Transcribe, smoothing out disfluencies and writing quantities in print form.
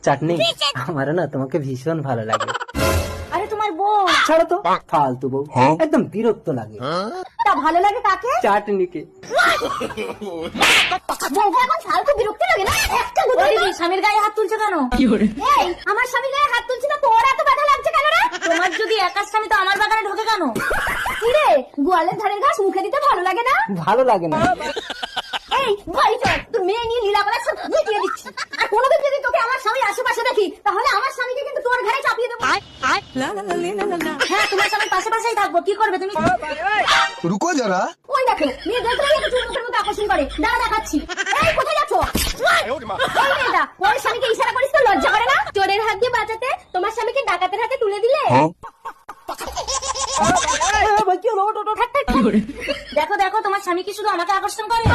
চাটনি, আমারও না তোমাকে ভীষণ ভালো লাগে। আরে তোমার বউ। ছাড়ো তো, ফালতু বউ, একদম বিরক্ত লাগে। তা ভালো লাগে কাকে? চাটনিকে। বউ এখন ফালতু বিরক্তি লাগে না? একটা গুঁতো দিবি। স্বামীর গায়ে হাত তুলছো কেন? এই আমার স্বামীর গায়ে হাত তুলছি না, তোর এত ব্যথা লাগছে কেন রে? তোমার যদি একার স্বামী তো আমার বাগানে ঢোকে কেন? কি রে, গোয়ালের ধারের ঘাস মুখে দিতে ভালো লাগে না? ভালো লাগে না। এই বাড়ি চল, তোর মেয়ে নিয়ে লীলা করার সব মিটিয়ে দিচ্ছি। আর কোনোদিন যদি তোকে আমার স্বামীর আশেপাশে দেখি, তাহলে আমার স্বামীকে কিন্তু তোর ঘরে চাপিয়ে দেবো। হ্যাঁ, তোমার স্বামীর পাশে পাশেই থাকবো। কি করবে তুমি? रुको जरा। ওই দেখো, মেয়ে দেখলেই একটু চুল মুখের মতো আকর্ষণ করে। দাঁড়া দেখাচ্ছি। এই কোথায় যাচ্ছ? ওই মেয়েটা, ওর স্বামীকে ইশারা করিস তো লজ্জা করে না? চোরের হাত দিয়ে বাঁচাতে তোমার স্বামীকে ডাকাতের হাতে তুলে দিলে। দেখো দেখো, তোমার স্বামী কি শুধু আমাকে আকর্ষণ করে?